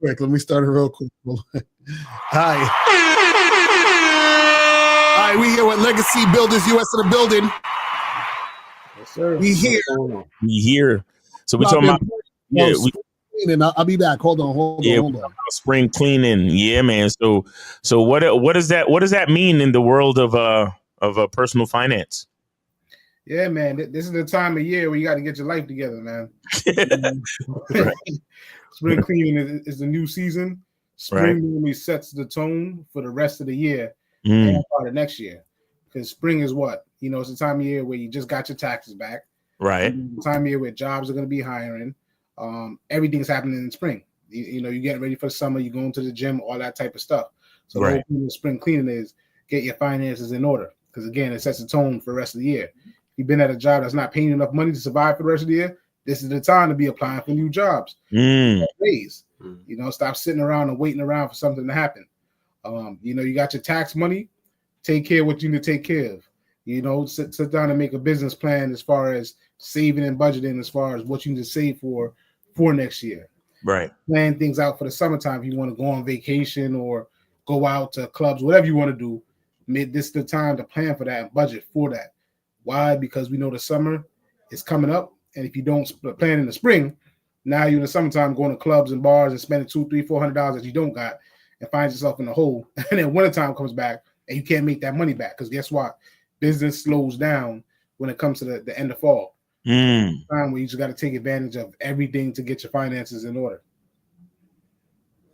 quick. Let me start it real quick. Hi. All right, we here with Legacy Builders US in the building. Yes, sir. We here. We here. So we're talking about I'll be back. Hold on. Spring cleaning. Yeah, man. So what does that mean in the world of personal finance? Yeah, man. This is the time of year where you got to get your life together, man. Spring cleaning is the new season. Spring normally sets the tone for the rest of the year and part of next year. Because spring is what? It's the time of year where you just got your taxes back. Right. The time of year where jobs are going to be hiring. Everything's happening in spring. You're getting ready for summer. You're going to the gym, all that type of stuff. So the whole thing with spring cleaning is get your finances in order. Because, again, it sets the tone for the rest of the year. If you've been at a job that's not paying you enough money to survive for the rest of the year, this is the time to be applying for new jobs. Raise. Stop sitting around and waiting around for something to happen. You got your tax money. Take care of what you need to take care of. Sit down and make a business plan as far as saving and budgeting, as far as what you need to save for next year. Right. Plan things out for the summertime. If you want to go on vacation or go out to clubs, whatever you want to do, this is the time to plan for that and budget for that. Why? Because we know the summer is coming up, and if you don't plan in the spring, now you're in the summertime going to clubs and bars and spending $200, $300, $400 that you don't got, and find yourself in the hole. And then wintertime comes back, and you can't make that money back because guess what? Business slows down when it comes to the end of fall. Time where you just got to take advantage of everything to get your finances in order.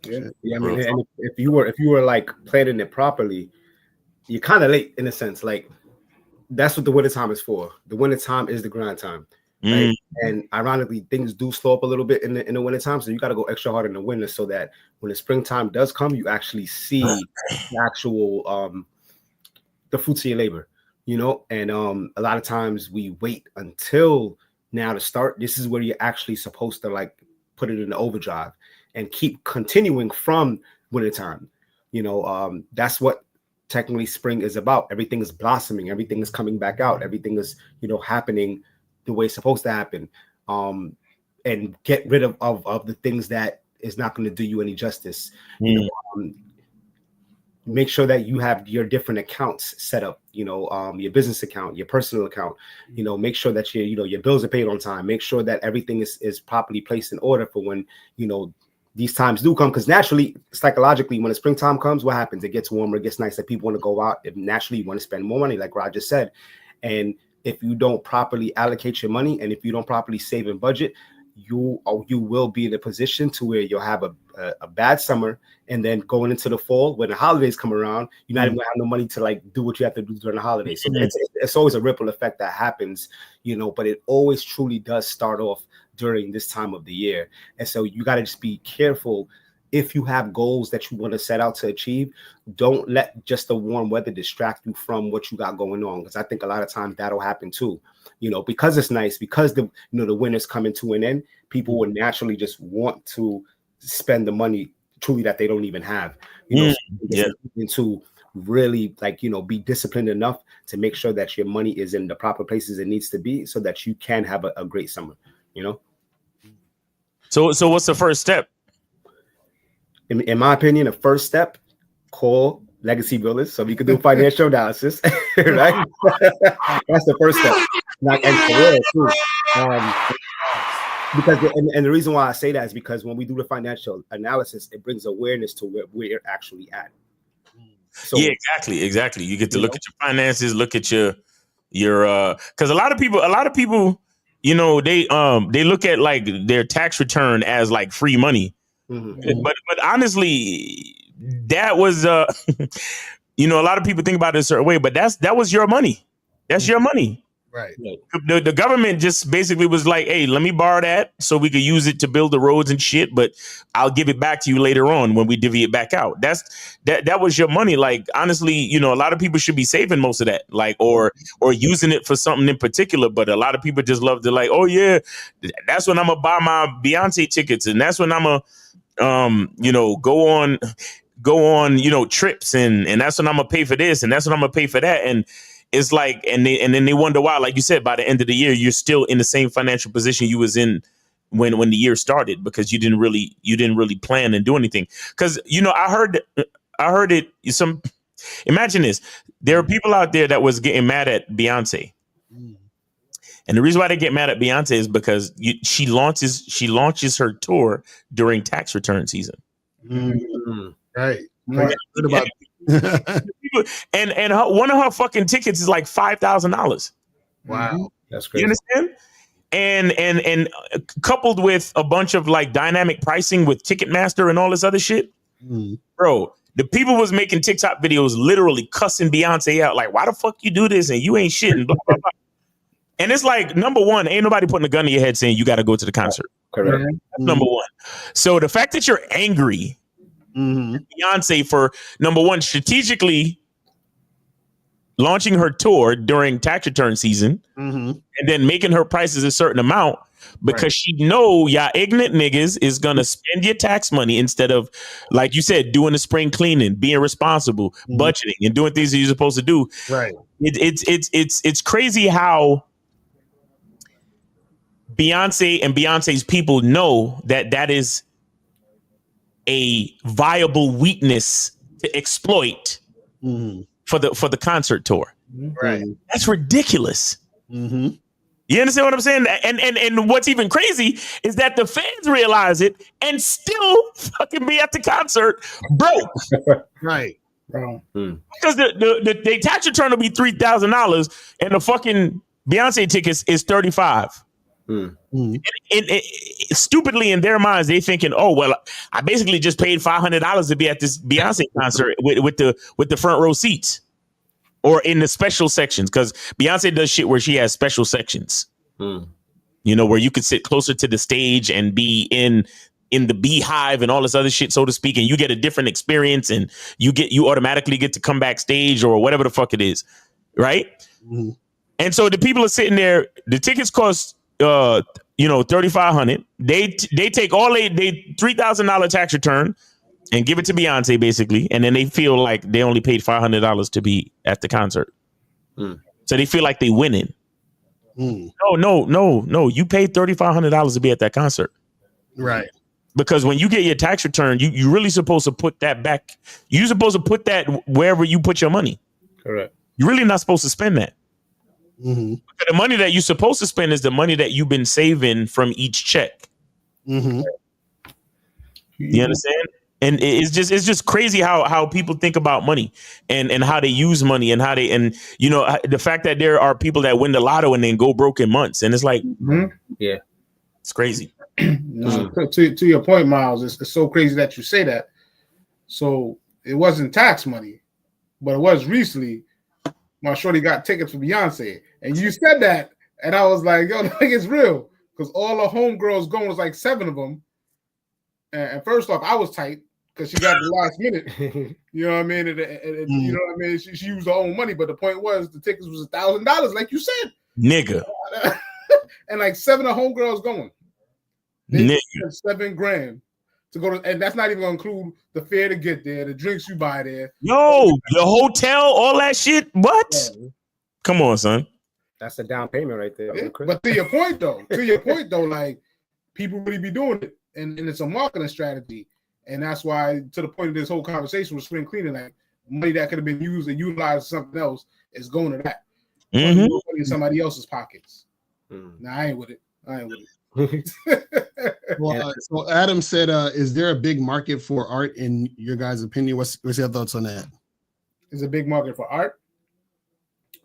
Yeah, I mean, and if you were like planning it properly, you're kind of late in a sense. Like that's what the winter time is for. The winter time is the grind time. Right? And ironically, things do slow up a little bit in the winter time, so you got to go extra hard in the winter so that when the springtime does come, you actually see the actual the fruits of your labor. And a lot of times we wait until now to start. This is where you're actually supposed to like put it in the overdrive and keep continuing from wintertime. That's what technically spring is about. Everything is blossoming. Everything is coming back out. Everything is, happening the way it's supposed to happen. And get rid of the things that is not going to do you any justice. Make sure that you have your different accounts set up, your business account, your personal account, make sure that your bills are paid on time. Make sure that everything is properly placed in order for when, these times do come. Because naturally, psychologically, when the springtime comes, what happens? It gets warmer, it gets nicer. People want to go out. And naturally, you want to spend more money, like Roger said. And if you don't properly allocate your money and if you don't properly save and budget, you will be in a position to where you'll have a bad summer, and then going into the fall when the holidays come around, you're not even gonna have no money to like do what you have to do during the holidays. So it's always a ripple effect that happens, but it always truly does start off during this time of the year. And so you got to just be careful. If you have goals that you want to set out to achieve, don't let just the warm weather distract you from what you got going on. Because I think a lot of times that'll happen too. Because it's nice, because the winter's coming to an end, people will naturally just want to spend the money truly that they don't even have. To really be disciplined enough to make sure that your money is in the proper places it needs to be, so that you can have a great summer. So what's the first step? In my opinion, the first step, call Legacy Builders so we can do financial analysis, right? That's the first step. And for real, too. Because the reason why I say that is because when we do the financial analysis, it brings awareness to where we're actually at. So, yeah, exactly. You get to look at your finances, look at your because a lot of people, they look at like their tax return as like free money. But honestly, that was a lot of people think about it a certain way, but that was your money. That's your money. Right. The government just basically was like, hey, let me borrow that so we could use it to build the roads and shit, but I'll give it back to you later on when we divvy it back out. That was your money. Like, honestly, a lot of people should be saving most of that, like, or using it for something in particular. But a lot of people just love to like, oh yeah, that's when I'm gonna buy my Beyonce tickets, and that's when I'm gonna go on trips, and that's when I'm gonna pay for this, and that's when I'm gonna pay for that. And it's like, and then they wonder why, like you said, by the end of the year, you're still in the same financial position you was in when the year started, because you didn't really plan and do anything. Because I heard it. Imagine this: there are people out there that was getting mad at Beyonce, and the reason why they get mad at Beyonce is because she launches her tour during tax return season. Right. Right. And one of her fucking tickets is like $5,000. Wow, that's crazy. You understand? And coupled with a bunch of like dynamic pricing with Ticketmaster and all this other shit, bro. The people was making TikTok videos literally cussing Beyonce out, like, why the fuck you do this and you ain't shit and blah blah blah. And it's like, number one, ain't nobody putting a gun to your head saying you got to go to the concert. Correct. That's number one. So the fact that you're angry at Beyonce for, number one, strategically launching her tour during tax return season, and then making her prices a certain amount because she know y'all ignorant niggas is gonna spend your tax money instead of, like you said, doing the spring cleaning, being responsible, budgeting, and doing things that you're supposed to do. Right. It's crazy how Beyonce and Beyonce's people know that is a viable weakness to exploit for the concert tour. Right. That's ridiculous. You understand what I'm saying? And what's even crazy is that the fans realize it and still fucking be at the concert broke. Right. bro. Because the tax return will be $3,000 and the fucking Beyonce tickets is $35. And stupidly in their minds, they thinking, oh well, I basically just paid $500 to be at this Beyonce concert with the front row seats or in the special sections, because Beyonce does shit where she has special sections, where you could sit closer to the stage and be in the beehive and all this other shit, so to speak, and you get a different experience and you automatically get to come backstage or whatever the fuck it is, right? And so the people are sitting there, the tickets cost $3,500. They take all they $3,000 tax return and give it to Beyonce basically, and then they feel like they only paid $500 to be at the concert. So they feel like they winning. No, you paid $3,500 to be at that concert. Right. Because when you get your tax return, you really supposed to put that back. You're supposed to put that wherever you put your money. Correct. You're really not supposed to spend that. The money that you're supposed to spend is the money that you've been saving from each check. You understand? And it's just crazy how people think about money and how they use money and the fact that there are people that win the lotto and then go broke in months. And it's like, it's crazy. To your point, Miles, it's so crazy that you say that. So it wasn't tax money, but it was recently. My shorty got tickets for Beyonce, and you said that, and I was like, "Yo, I think it's real," because all the homegirls going was like 7 of them. And first off, I was tight because she got the last minute. You know what I mean? And you know what I mean? She used her own money, but the point was the tickets was $1,000, like you said, nigga. And like 7 of homegirls going. Nigga. $7,000 to go to, and that's not even gonna include the fare to get there, the drinks you buy there. Yo, the hotel, all that shit. What? Yeah. Come on, son. That's a down payment right there. Yeah. But to your point though, like people really be doing it, and it's a marketing strategy, and that's why, to the point of this whole conversation with spring cleaning, like money that could have been used and utilized for something else is going to that. Money in somebody else's pockets. Nah, I ain't with it. Well, so Adam said, is there a big market for art in your guys' opinion? What's your thoughts on that? There's a big market for art.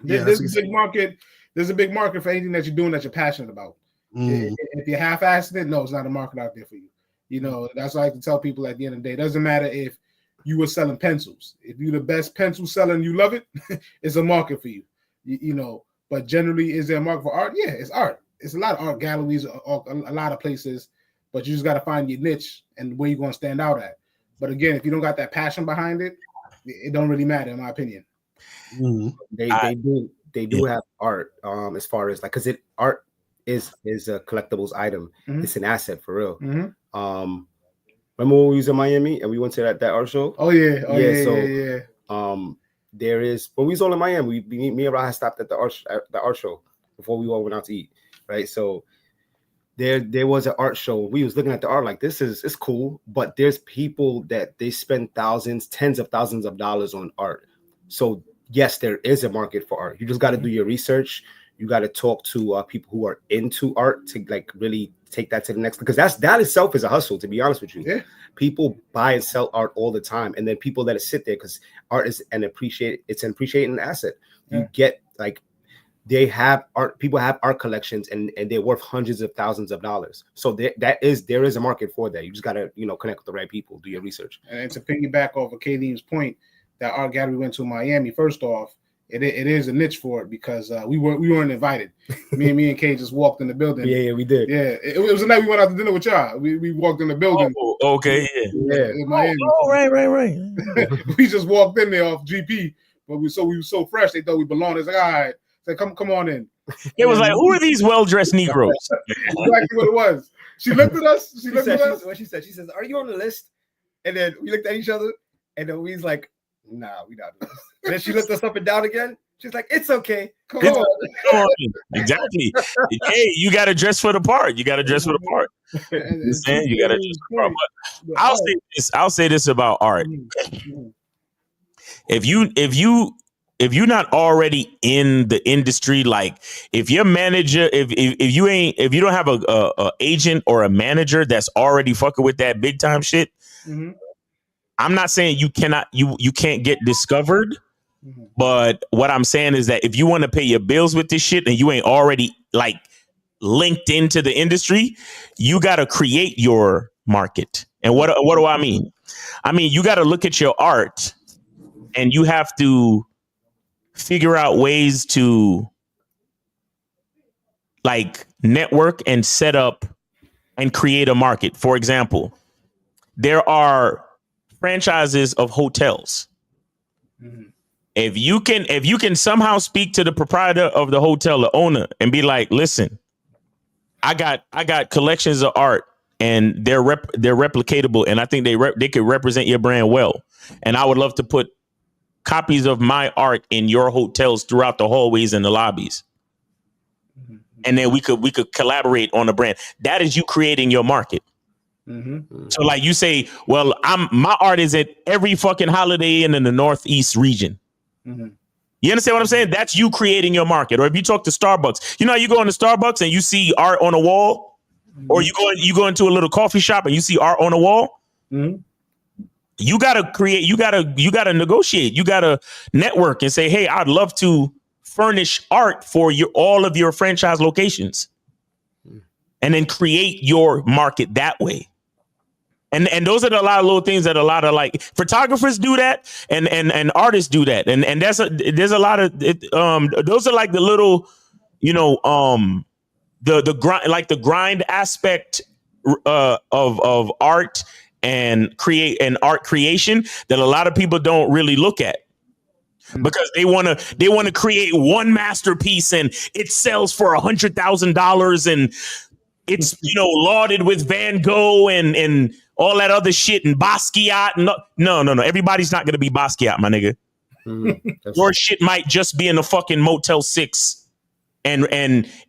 Yeah, There's a big market. There's a big market for anything that you're doing that you're passionate about. If you're half-assing it, no, it's not a market out there for you. That's what I like to tell people at the end of the day. It doesn't matter if you were selling pencils. If you're the best pencil seller and you love it, it's a market for you. But generally, is there a market for art? Yeah, it's art. It's a lot of art galleries, a lot of places, but you just got to find your niche and where you're going to stand out at. But again, if you don't got that passion behind it, it don't really matter, in my opinion. They do have art, as far as like, because art is a collectibles item. It's an asset for real. Remember when we was in Miami and we went to that art show? Oh yeah. There is, when we was all in Miami, me and Rah stopped at the art show before we all went out to eat. Right, so there was an art show. We was looking at the art like it's cool, but there's people that they spend thousands, tens of thousands of dollars on art. So yes, there is a market for art. You just got to do your research. You got to talk to people who are into art to like really take that to the next, because that itself is a hustle, to be honest with you. Yeah. People buy and sell art all the time, and then people let it sit there because art is an appreciating asset. Yeah. You get like they have art, people have art collections and they're worth hundreds of thousands of dollars. So there is a market for that. You just gotta, connect with the right people, do your research. And to piggyback off of Kaylene's point, that art gallery went to Miami. First off, it is a niche for it because we weren't invited. me and Kay just walked in the building. Yeah, we did. Yeah, it was the night we went out to dinner with y'all. We walked in the building. Oh, okay, yeah. In Miami. Oh, right. We just walked in there off GP, but we were so fresh they thought we belonged. It's like, all right, so come on in. It was like, who are these well-dressed Negroes? Exactly what it was. She looked at us. She looked at us. What she said, are you on the list? And then we looked at each other, and then we was like, nah, we not on the list. And then she looked us up and down again. She's like, it's okay. Come on. Exactly. Hey, you got to dress for the part. You got to dress for the part. You got to dress for the part. But I'll say this about art. If you're not already in the industry, like if your manager, if you don't have a agent or a manager that's already fucking with that big time shit, I'm not saying you can't get discovered. But what I'm saying is that if you want to pay your bills with this shit and you ain't already like linked into the industry, you got to create your market. And what do I mean? I mean, you got to look at your art and you have to figure out ways to like network and set up and create a market. For example, there are franchises of hotels. If you can somehow speak to the proprietor of the hotel, the owner, and be like, listen, I got collections of art and they're replicatable, and I think they could represent your brand well. And I would love to put copies of my art in your hotels throughout the hallways and the lobbies. And then we could collaborate on a brand. That is you creating your market. So like you say, well, my art is at every fucking Holiday Inn in the Northeast region. You understand what I'm saying? That's you creating your market. Or if you talk to Starbucks, you go into Starbucks and you see art on a wall, or you go into a little coffee shop and you see art on a wall. You gotta create. You gotta negotiate. You gotta network and say, hey, I'd love to furnish art for all of your franchise locations, and then create your market that way. And those are a lot of little things that a lot of like photographers do that, and artists do that, and there's a lot of those are like the little, the grind, like the grind aspect of art and art creation that a lot of people don't really look at. Because they want to create one masterpiece and it sells for $100,000 and it's lauded with Van Gogh and all that other shit and Basquiat. No. Everybody's not going to be Basquiat, my nigga. Your shit might just be in a fucking Motel 6, and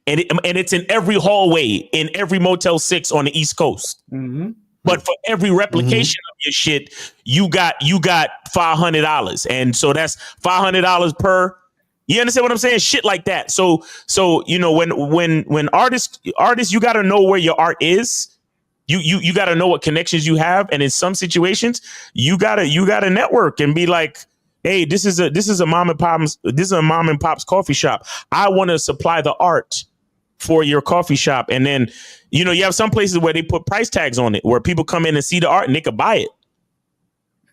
it's in every hallway in every Motel 6 on the East Coast. But for every replication of your shit, you got $500, and so that's $500 per. You understand what I'm saying? Shit like that. So when artists, you got to know where your art is. You got to know what connections you have, and in some situations, you gotta network and be like, hey, this is a mom and pop's coffee shop. I want to supply the art for your coffee shop, and then you have some places where they put price tags on it, where people come in and see the art and they could buy it.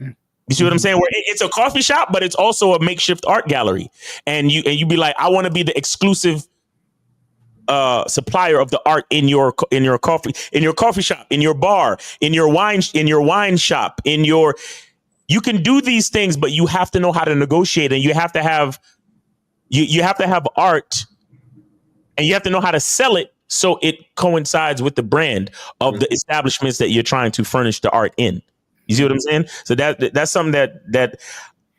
You see what I'm saying? Where it's a coffee shop, but it's also a makeshift art gallery, and you be like, I want to be the exclusive supplier of the art in your coffee shop, in your bar, in your wine shop, you can do these things, but you have to know how to negotiate, and you have to have art, and you have to know how to sell it so it coincides with the brand of the establishments that you're trying to furnish the art in. You see what I'm saying? So that's something that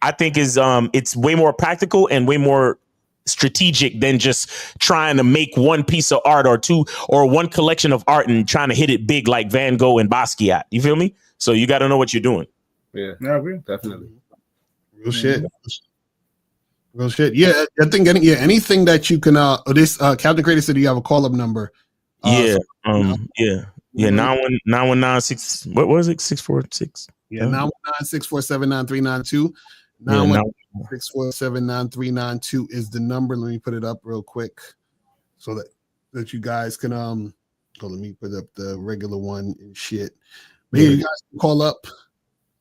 I think is it's way more practical and way more strategic than just trying to make one piece of art or two or one collection of art and trying to hit it big like Van Gogh and Basquiat. You feel me? So you got to know what you're doing. Yeah, I agree. definitely. Real shit. Real shit. Yeah, I think anything that you can this Captain Creator said you have a call-up number. Yeah. 919 what was it? 646. Yeah, 919-647-9392. 919-647-9392 is the number. Let me put it up real quick so that you guys can let me put up the regular one and shit. But yeah, you guys can call up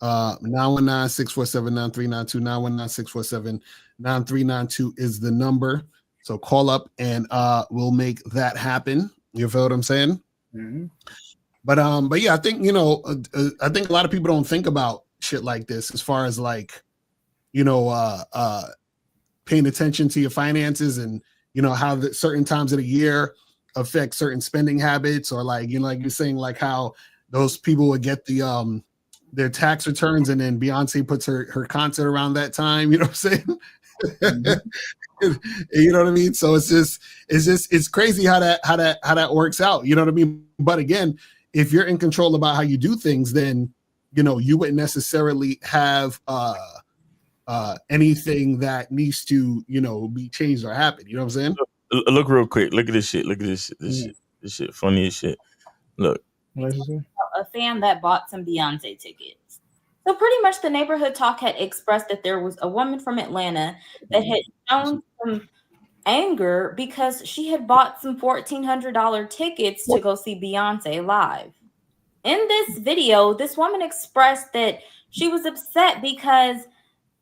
919-647-9392. 919-647-9392 is the number. So call up and we'll make that happen. You feel what I'm saying? Mm-hmm. But yeah, I think I think a lot of people don't think about shit like this as far as like, paying attention to your finances and how the certain times of the year affect certain spending habits, or like like you're saying, like how those people would get the their tax returns and then Beyonce puts her concert around that time. You know what I'm saying? Mm-hmm. You know what I mean? So it's crazy how that works out. You know what I mean? But again, if you're in control about how you do things, then you wouldn't necessarily have anything that needs to be changed or happen. You know what I'm saying? Look real quick. Look at this shit. Look at this shit. This shit funny as shit. Look. A fan that bought some Beyonce tickets. So pretty much the neighborhood talk had expressed that there was a woman from Atlanta that had shown some anger because she had bought some $1,400 tickets to go see Beyonce live. In this video, this woman expressed that she was upset because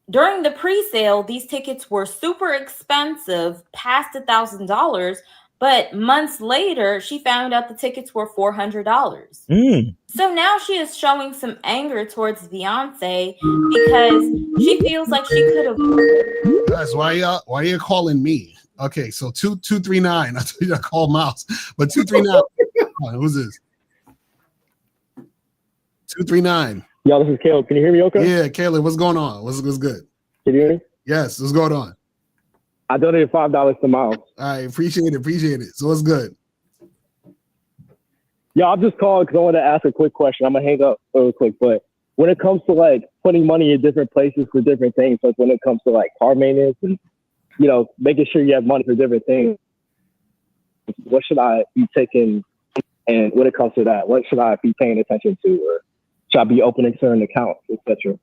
during the pre-sale, these tickets were super expensive, past $1,000, but months later, she found out the tickets were $400. So now she is showing some anger towards Beyonce because she feels like she could have. Guys, why are you calling me? Okay, so 2239. I told you to call Mouse, but 239. Who's this? 239. Yo, this is Caleb. Can you hear me okay? Yeah, Caleb, what's going on? What's good? Can you hear me? Yes, what's going on? I donated $5 to Miles. I appreciate it. So what's good? Yeah, I'm just calling because I want to ask a quick question. I'm going to hang up real quick. But when it comes to like putting money in different places for different things, like when it comes to like car maintenance and, making sure you have money for different things, what should I be taking? And when it comes to that, what should I be paying attention to? Or should I be opening certain accounts, etc.?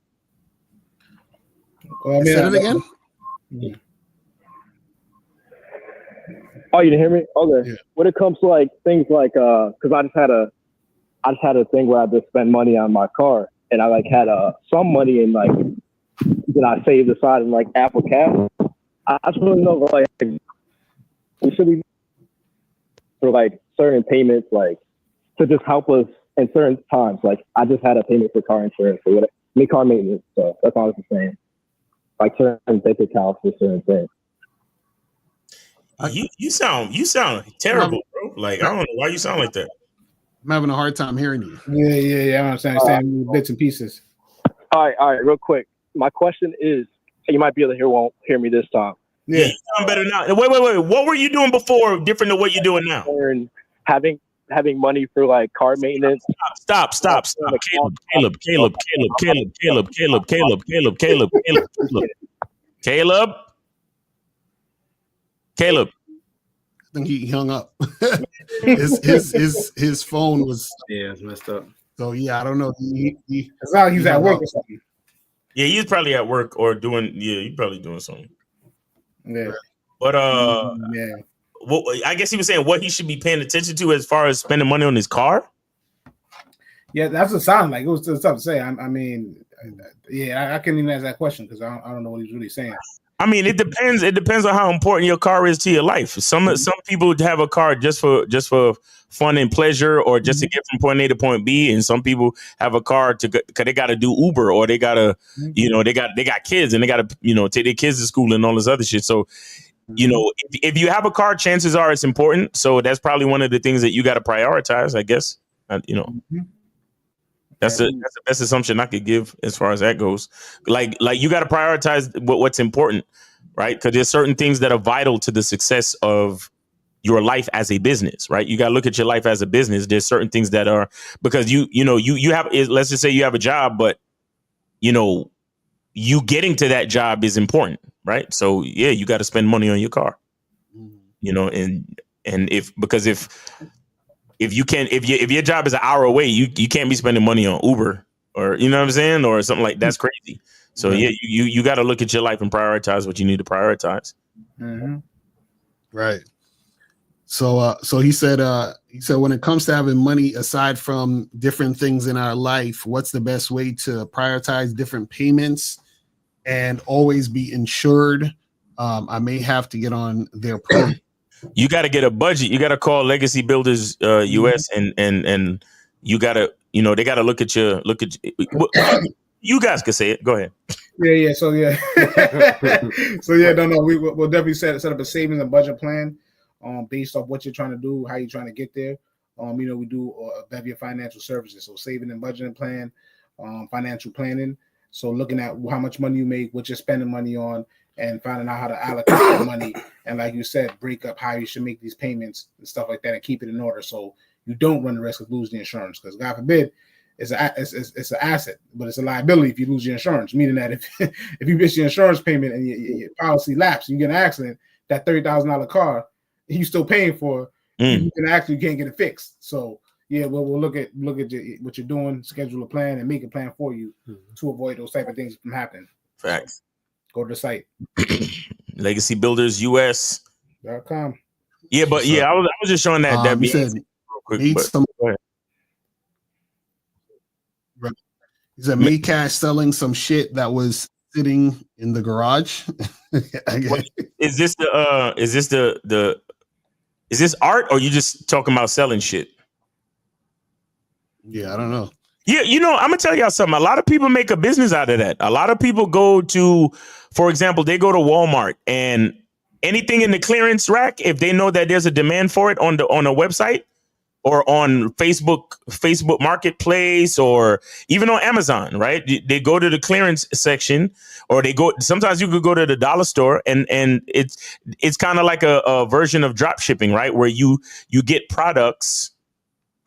Say it again? Yeah. Oh, you didn't hear me? Okay. Yeah. When it comes to like things like because I just had a thing where I had to spend money on my car, and I like had some money in like that I saved aside in like Apple Cash. I just want to know like we should be for like certain payments like to just help us in certain times. Like I just had a payment for car insurance or whatever, car maintenance. So that's all I was saying. Like certain bank accounts for certain things. You sound terrible, bro. Like I don't know why you sound like that. I'm having a hard time hearing you. Yeah. I understand bits and pieces. All right, real quick. My question is, you might be able to hear me this time. Yeah, you sound better now. Wait. What were you doing before different than what you're doing now? And having money for like car maintenance. Stop. Caleb. I think he hung up. his phone was it's messed up. So yeah, I don't know. It's not like he's at work or something. Yeah, he's probably at work or doing. Yeah, he's probably doing something. Yeah, but yeah. Well, I guess he was saying what he should be paying attention to as far as spending money on his car. Yeah, that's what it sounded like. It was tough to say. I mean, I can't even answer that question because I don't know what he's really saying. I mean, it depends. It depends on how important your car is to your life. Some people have a car just for fun and pleasure, or just to get from point A to point B, and some people have a car because they got to do Uber, or they got to, they got kids and they got to, take their kids to school and all this other shit. So, if you have a car, chances are it's important. So that's probably one of the things that you got to prioritize, I guess. That's the best assumption I could give as far as that goes. Like you got to prioritize what's important. right? Because there's certain things that are vital to the success of your life as a business, right? You got to look at your life as a business. There's certain things that are, because you have, let's just say you have a job, but you getting to that job is important, right? So yeah, you got to spend money on your car, and if your job is an hour away, you can't be spending money on Uber or, you know what I'm saying? Or something like that's crazy. So yeah, you got to look at your life and prioritize what you need to prioritize. Mm-hmm. Right. So he said when it comes to having money aside from different things in our life, what's the best way to prioritize different payments and always be insured? I may have to get on their program. You got to get a budget. You got to call Legacy Builders US and you got to, they got to look at you. You guys can say it. Go ahead. Yeah. So yeah. No. We'll definitely set up a savings and budget plan. Based off what you're trying to do, how you're trying to get there. We do a bevy of financial services. So saving and budgeting plan, financial planning. So looking at how much money you make, what you're spending money on, and finding out how to allocate the money. And like you said, break up how you should make these payments and stuff like that and keep it in order so you don't run the risk of losing the insurance. Because God forbid, it's an asset, but it's a liability if you lose your insurance. Meaning that if you miss your insurance payment and your policy lapse, you get an accident, that $30,000 car, you still paying for, you can't get it fixed. So yeah, we'll look at what you're doing, schedule a plan, and make a plan for you to avoid those type of things from happening. Facts. Go to the site. LegacyBuildersUS.com. Yeah, but I was just showing that you said real quick. He said May Cash selling some shit that was sitting in the garage. Is this is this art, or you just talking about selling shit? Yeah, I don't know. Yeah, I'm gonna tell y'all something. A lot of people make a business out of that. A lot of people go to, for example, they go to Walmart and anything in the clearance rack, if they know that there's a demand for it on a website or on Facebook Marketplace or even on Amazon, right? They go to the clearance section, or sometimes you could go to the dollar store and it's kind of like a version of drop shipping, right? Where you get products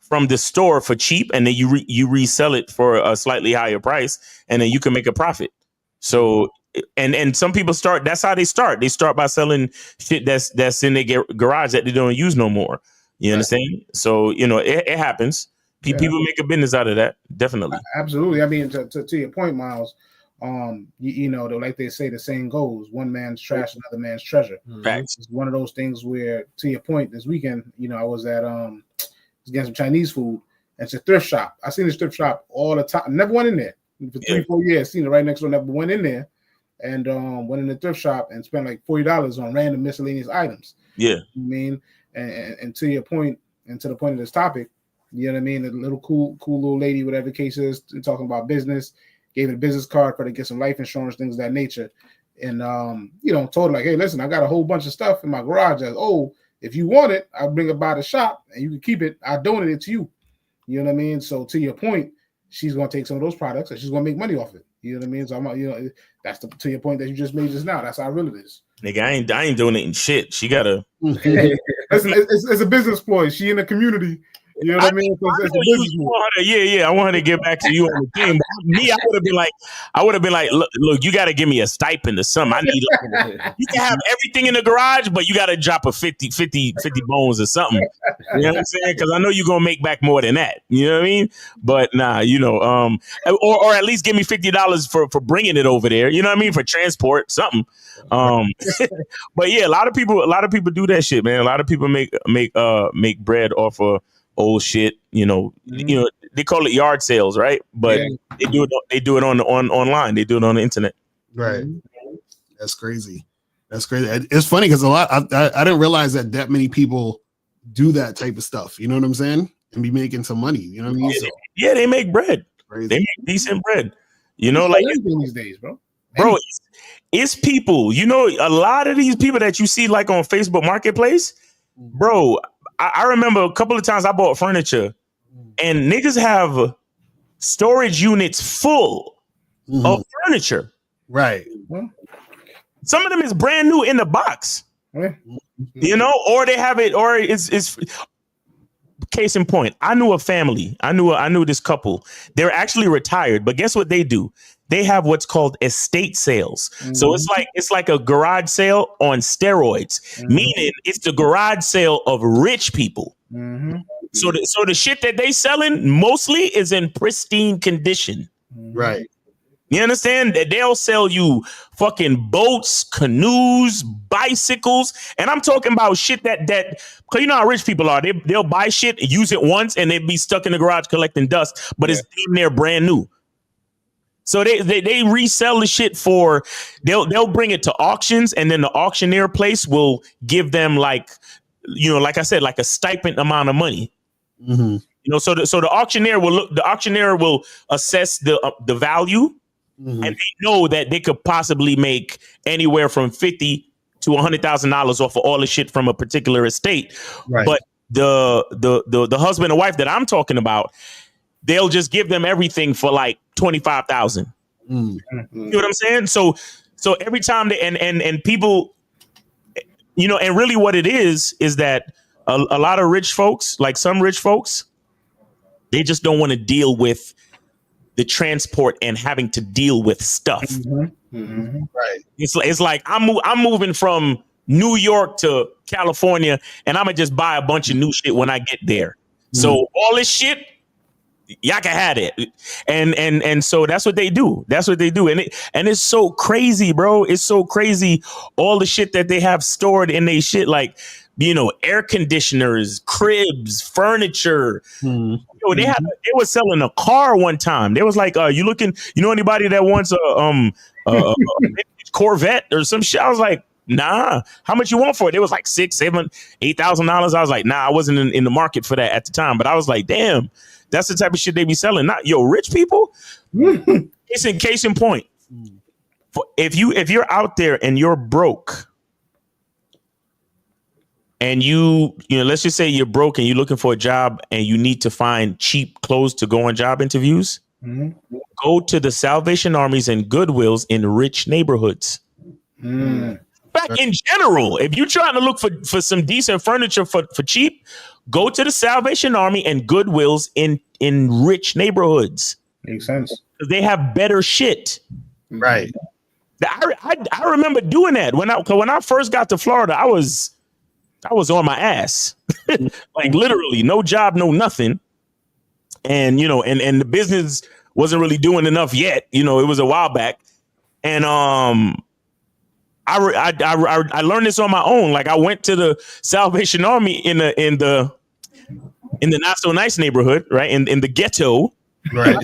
from the store for cheap and then you resell it for a slightly higher price and then you can make a profit. So and some people that's how they start. They start by selling shit that's in their garage that they don't use no more. You understand? So, it happens. People make a business out of that. Definitely. Absolutely. I mean, to your point, Miles, like they say, the saying goes, one man's trash, another man's treasure. Facts. It's one of those things where, to your point, this weekend, I was at getting some Chinese food. And it's a thrift shop. I seen this thrift shop all the time. Never went in there for 3-4 years. Seen it right next door. Never went in there. And went in the thrift shop and spent like $40 on random miscellaneous items. Yeah. I mean, and to your point, and to the point of this topic, you know what I mean? The little cool little lady, whatever the case is, talking about business, gave it a business card for her to get some life insurance, things of that nature. And told her like, hey, listen, I got a whole bunch of stuff in my garage. If you want it, I'll bring it by the shop and you can keep it. I'll donate it to you. You know what I mean? So to your point, she's gonna take some of those products and she's gonna make money off it. You know what I mean? So I'm that's to your point that you just made just now. That's how real it is. Nigga, I ain't donating shit. She gotta. It's a business ploy. She in the community. You know what I mean? I want her to get back to you on the team. Me, I would have been like, look, you got to give me a stipend or something. I need. You can have everything in the garage, but you got to drop a 50 bones or something. You know what I'm saying? Because I know you're gonna make back more than that. You know what I mean? But nah, or at least give me $50 for bringing it over there. You know what I mean? For transport, something. But yeah, a lot of people do that shit, man. A lot of people make bread off of old shit, they call it yard sales, right? But they do it on online. They do it on the internet. Right. That's crazy. It's funny because a lot I didn't realize that many people do that type of stuff. You know what I'm saying? And be making some money. You know what I mean? Yeah, they make bread. Crazy. They make decent bread. Like these days, bro. It's people. A lot of these people that you see like on Facebook Marketplace, bro. I remember a couple of times I bought furniture and niggas have storage units full of furniture. Right. Some of them is brand new in the box. Yeah. You know, or they have it, or it's case in point. I knew a family. I knew this couple. They're actually retired, but guess what they do? They have what's called estate sales. So it's like a garage sale on steroids, meaning it's the garage sale of rich people. So the shit that they selling mostly is in pristine condition. Right. You understand that they'll sell you fucking boats, canoes, bicycles, and I'm talking about shit that because you know how rich people are. They'll buy shit, use it once, and they'd be stuck in the garage collecting dust, but it's damn near brand new. So they resell the shit for they'll bring it to auctions, and then the auctioneer place will give them like, you know, like I said, like a stipend amount of money. Mm-hmm. You know, so the auctioneer will assess the value. Mm-hmm. And they know that they could possibly make anywhere from $50,000 to $100,000 off of all the shit from a particular estate. Right. But the husband and wife that I'm talking about, they'll just give them everything for like $25,000. Mm. You know what I'm saying? So every time they and people, you know, and really what it is that a lot of rich folks, like some rich folks, they just don't want to deal with the transport and having to deal with stuff. Right. It's like I'm moving from New York to California, and I'm gonna just buy a bunch of new shit when I get there. So all this shit, y'all can have it. And so that's what they do. That's what they do. And it's so crazy, bro. It's so crazy. All the shit that they have stored in they shit, like, you know, air conditioners, cribs, furniture. Yo, they were selling a car one time. They was like, you know anybody that wants a Corvette or some shit? I was like, nah. How much you want for it? It was like $6,000, $7,000, $8,000. I was like, nah, I wasn't in the market for that at the time. But I was like, damn, that's the type of shit they be selling. Not rich people. Case in point. If you're out there and you're broke, and you know, let's just say you're broke and you're looking for a job and you need to find cheap clothes to go on job interviews, go to the Salvation Armies and Goodwills in rich neighborhoods. Back in general, if you're trying to look for some decent furniture for cheap, go to the Salvation Army and Goodwills in rich neighborhoods. Makes sense. They have better shit. Right. I remember doing that when I first got to Florida. I was on my ass, like literally no job, no nothing. And, you know, and the business wasn't really doing enough yet. You know, it was a while back. And I learned this on my own. Like I went to the Salvation Army in the not so nice neighborhood, right? In the ghetto. Right.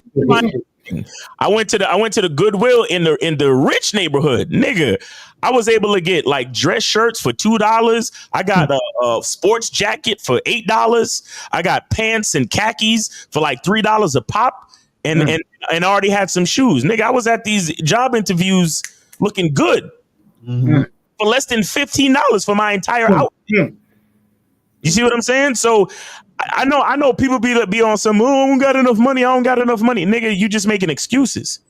I went to the Goodwill in the rich neighborhood, nigga. I was able to get like dress shirts for $2. I got a sports jacket for $8. I got pants and khakis for like $3 a pop, and already had some shoes, nigga. I was at these job interviews looking good for less than $15 for my entire outfit. You see what I'm saying? So I know people be on some, I don't got enough money. I don't got enough money. Nigga, you just making excuses.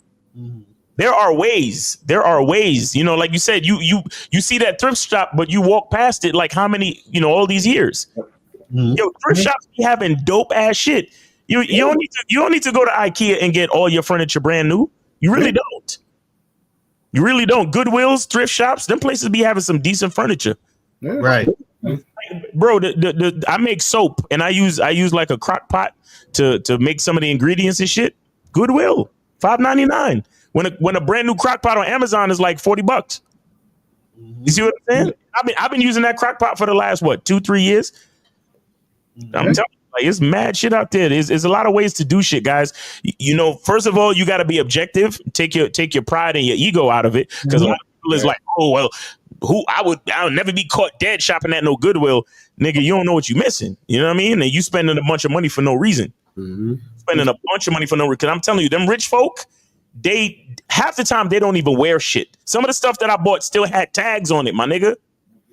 There are ways. You know, like you said, you see that thrift shop, but you walk past it like how many, you know, all these years. Yo, thrift shops be having dope ass shit. You don't need to go to IKEA and get all your furniture brand new. You really don't. You really don't. Goodwills, thrift shops, them places be having some decent furniture. Right. Bro, I make soap and I use like a crock pot to make some of the ingredients and shit. Goodwill, $5.99. When a brand new crock pot on Amazon is like $40. You see what I'm saying? I've been using that crock pot for the last 2-3 years. I'm telling you, like, it's mad shit out there. There's a lot of ways to do shit, guys. You know, first of all, you got to be objective. Take your pride and your ego out of it, because a lot of people is like, oh well, I'll never be caught dead shopping at no Goodwill. Nigga, you don't know what you're missing. You know what I mean? And you spending a bunch of money for no reason. Spending a bunch of money for no reason. Because I'm telling you, them rich folk, they half the time they don't even wear shit. Some of the stuff that I bought still had tags on it, my nigga.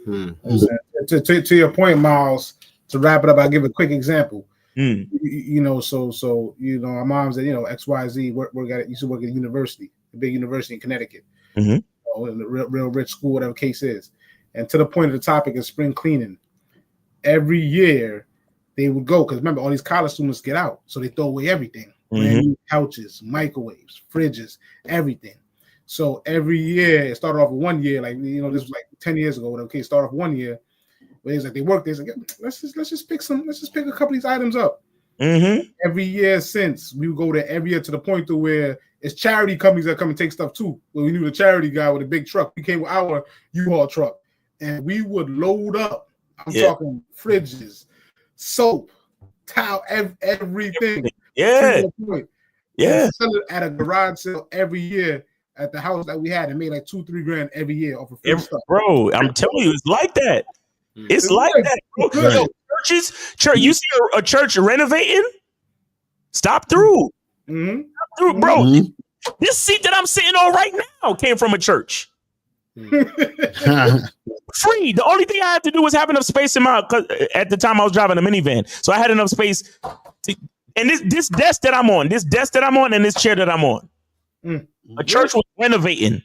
To your point, Miles, to wrap it up, I'll give a quick example. You know, so you know, our mom's at, you know, XYZ work at, used to work at a university, a big university in Connecticut. know, in the real rich school, whatever case is. And to the point of the topic is spring cleaning. Every year they would go, because remember, all these college students get out, so they throw away everything. Brand new couches, microwaves, fridges, everything. So every year, it started off with 1 year, like, you know, this was like 10 years ago. Okay, start off 1 year. Where it's like they work, they're like, let's just pick a couple of these items up. Every year since, we would go there every year, to the point to where it's charity companies that come and take stuff too. Well, we knew the charity guy with a big truck. We came with our U-Haul truck, and we would load up. I'm talking fridges, soap, towel, everything. Yeah. Sell it at a garage sale every year at the house that we had, and made like $2-3 grand every year off of free stuff. Bro, I'm telling you, it's like that. It's like that, bro. Right. Yo, church. You see a church renovating? Stop through. Stop through, bro. This seat that I'm sitting on right now came from a church. Free. The only thing I had to do was have enough space in my. Cause at the time I was driving a minivan, so I had enough space. And this desk that I'm on, and this chair that I'm on, a church was renovating,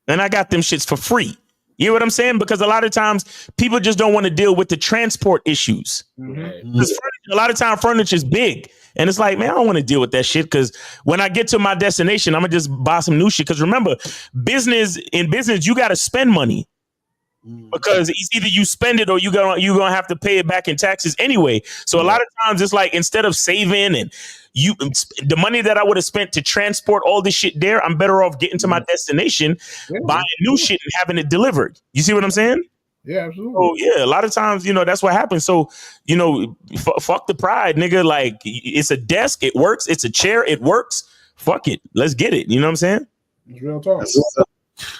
and I got them shits for free. You know what I'm saying? Because a lot of times people just don't want to deal with the transport issues. Because a lot of time furniture is big. And it's like, man, I don't want to deal with that shit, because when I get to my destination, I'm going to just buy some new shit. Because remember, in business, you got to spend money. Because it's either you spend it or you're gonna have to pay it back in taxes anyway. So a lot of times it's like, instead of saving and the money that I would have spent to transport all this shit there, I'm better off getting to my destination, buying new shit and having it delivered. You see what I'm saying? Yeah, absolutely. So yeah, a lot of times, you know, that's what happens. So, you know, fuck the pride, nigga. Like, it's a desk, it works. It's a chair, it works. Fuck it, let's get it. You know what I'm saying? It's real talk.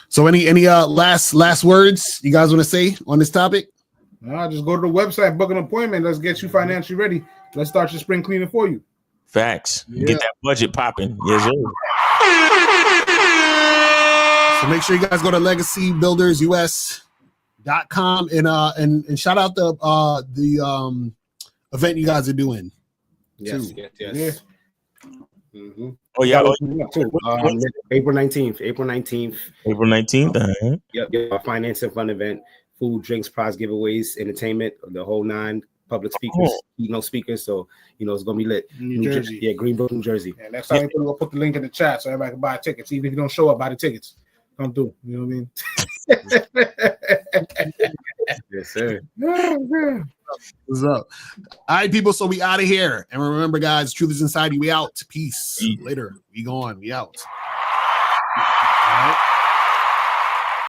So any last words you guys want to say on this topic? Just go to the website, book an appointment. Let's get you financially ready. Let's start your spring cleaning for you. Facts. Get that budget popping. Yes, sir. So make sure you guys go to legacybuildersus.com and shout out the event you guys are doing. Yes. Oh yeah. April 19th. April 19th. Yep. Our finance and fun event, food, drinks, prize giveaways, entertainment, the whole 9. Public speakers, keynote speakers. So, you know, it's gonna be lit. New Jersey. Yeah, Greenville, New Jersey. Yeah, next time we'll put the link in the chat so everybody can buy tickets. Even if you don't show up, buy the tickets. Come through. You know what I mean? Yes, sir. What's up? All right, people. So we out of here. And remember, guys, truth is inside you. We out. Peace. Later. We going. We out. All right.